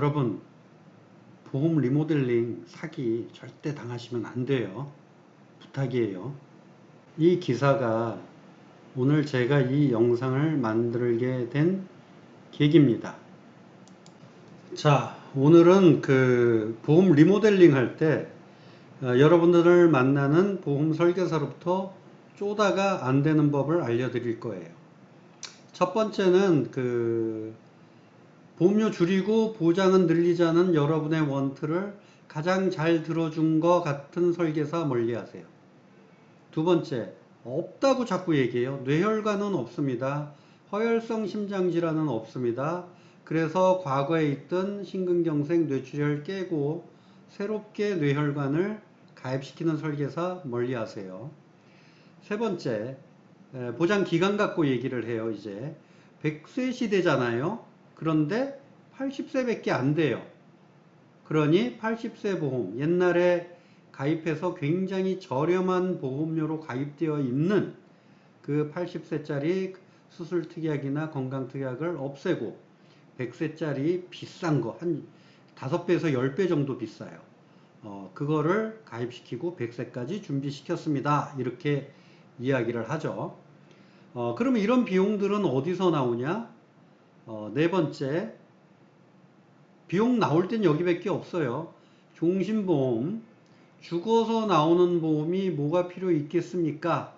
여러분, 보험 리모델링 사기 절대 당하시면 안 돼요. 부탁이에요. 이 기사가 오늘 제가 이 영상을 만들게 된 계기입니다. 자, 오늘은 그 보험 리모델링 할 때 여러분들을 만나는 보험 설계사로부터 쪼다가 안 되는 법을 알려드릴 거예요. 첫 번째는 보험료 줄이고 보장은 늘리자는 여러분의 원트를 가장 잘 들어준 것 같은 설계사 멀리하세요. 두 번째, 없다고 자꾸 얘기해요. 뇌혈관은 없습니다. 허혈성 심장질환은 없습니다. 그래서 과거에 있던 심근경색 뇌출혈 깨고 새롭게 뇌혈관을 가입시키는 설계사 멀리하세요. 세 번째, 보장 기간 갖고 얘기를 해요. 이제 100세 시대잖아요. 그런데 80세밖에 안 돼요. 그러니 80세 보험, 옛날에 가입해서 굉장히 저렴한 보험료로 가입되어 있는 그 80세짜리 수술특약이나 건강특약을 없애고 100세짜리 비싼 거, 한 5배에서 10배 정도 비싸요. 그거를 가입시키고 100세까지 준비시켰습니다. 이렇게 이야기를 하죠. 그러면 이런 비용들은 어디서 나오냐? 네 번째, 비용 나올 땐 여기밖에 없어요. 종신보험, 죽어서 나오는 보험이 뭐가 필요 있겠습니까?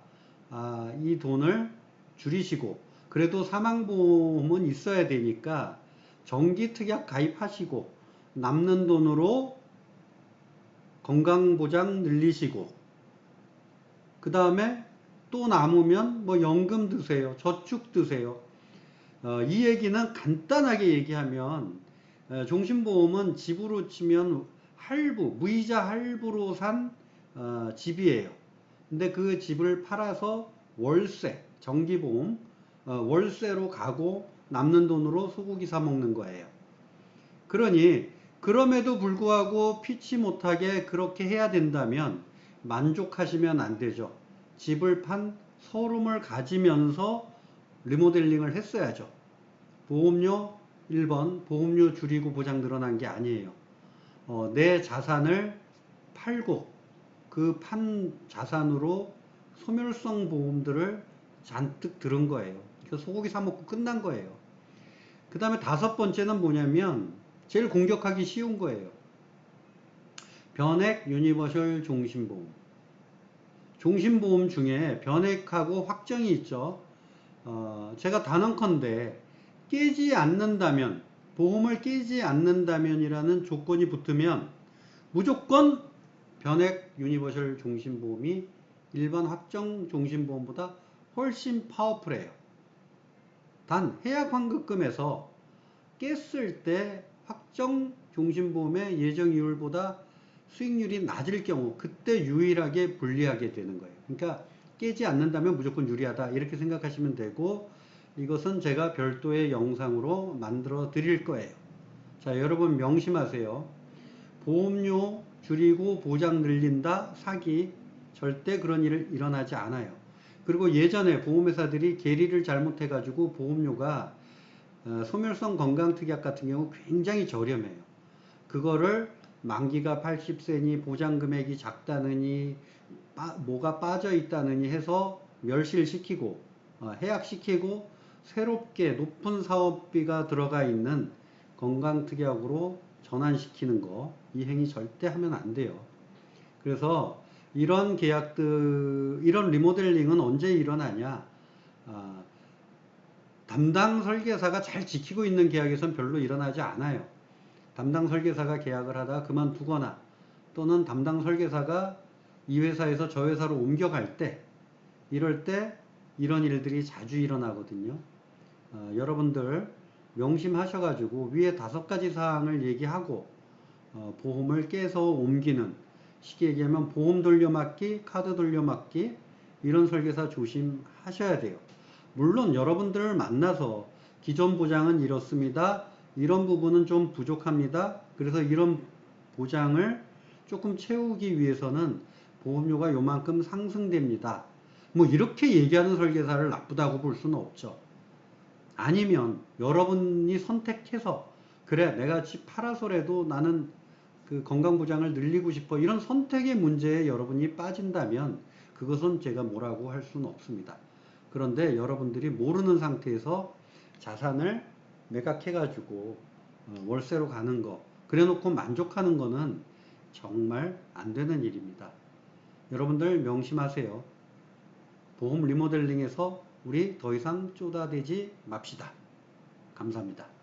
이 돈을 줄이시고, 그래도 사망보험은 있어야 되니까 정기특약 가입하시고, 남는 돈으로 건강보장 늘리시고, 그 다음에 또 남으면 뭐 연금 드세요. 저축 드세요. 이 얘기는 간단하게 얘기하면 종신보험은 집으로 치면 할부, 무이자 할부로 산 집이에요. 근데 그 집을 팔아서 월세, 정기보험, 월세로 가고 남는 돈으로 소고기 사 먹는 거예요. 그러니 그럼에도 불구하고 피치 못하게 그렇게 해야 된다면 만족하시면 안 되죠. 집을 판 서름을 가지면서 리모델링을 했어야죠. 보험료 1번, 보험료 줄이고 보장 늘어난 게 아니에요. 내 자산을 팔고 그 판 자산으로 소멸성 보험들을 잔뜩 들은 거예요. 그래서 소고기 사 먹고 끝난 거예요. 그 다음에 다섯 번째는 뭐냐면 제일 공격하기 쉬운 거예요. 변액 유니버셜 종신보험. 종신보험 중에 변액하고 확정이 있죠. 제가 단언컨대 깨지 않는다면, 보험을 깨지 않는다면이라는 조건이 붙으면 무조건 변액 유니버셜 종신보험이 일반 확정 종신보험보다 훨씬 파워풀해요. 단 해약 환급금에서 깼을 때 확정 종신보험의 예정 이율보다 수익률이 낮을 경우 그때 유일하게 불리하게 되는 거예요. 그러니까 깨지 않는다면 무조건 유리하다 이렇게 생각하시면 되고, 이것은 제가 별도의 영상으로 만들어 드릴 거예요. 자, 여러분 명심하세요. 보험료 줄이고 보장 늘린다 사기, 절대 그런 일이 일어나지 않아요. 그리고 예전에 보험회사들이 계리를 잘못해 가지고 보험료가 소멸성 건강특약 같은 경우 굉장히 저렴해요. 그거를 만기가 80세니 보장금액이 작다느니 뭐가 빠져 있다느니 해서 멸실시키고 해약시키고 새롭게 높은 사업비가 들어가 있는 건강특약으로 전환시키는 거, 이 행위 절대 하면 안 돼요. 그래서 이런 계약들, 이런 리모델링은 언제 일어나냐? 담당 설계사가 잘 지키고 있는 계약에선 별로 일어나지 않아요. 담당 설계사가 계약을 하다가 그만두거나 또는 담당 설계사가 이 회사에서 저 회사로 옮겨갈 때, 이럴 때 이런 일들이 자주 일어나거든요. 여러분들 명심하셔가지고 위에 5가지 사항을 얘기하고 보험을 깨서 옮기는, 쉽게 얘기하면 보험 돌려막기, 카드 돌려막기, 이런 설계사 조심하셔야 돼요. 물론 여러분들을 만나서 기존 보장은 이렇습니다. 이런 부분은 좀 부족합니다. 그래서 이런 보장을 조금 채우기 위해서는 보험료가 요만큼 상승됩니다. 뭐 이렇게 얘기하는 설계사를 나쁘다고 볼 수는 없죠. 아니면 여러분이 선택해서 그래, 내가 집 팔아서라도 나는 그 건강보장을 늘리고 싶어. 이런 선택의 문제에 여러분이 빠진다면 그것은 제가 뭐라고 할 수는 없습니다. 그런데 여러분들이 모르는 상태에서 자산을 매각해가지고 월세로 가는 거, 그래 놓고 만족하는 거는 정말 안 되는 일입니다. 여러분들 명심하세요. 보험 리모델링에서 우리 더 이상 쪼다대지 맙시다. 감사합니다.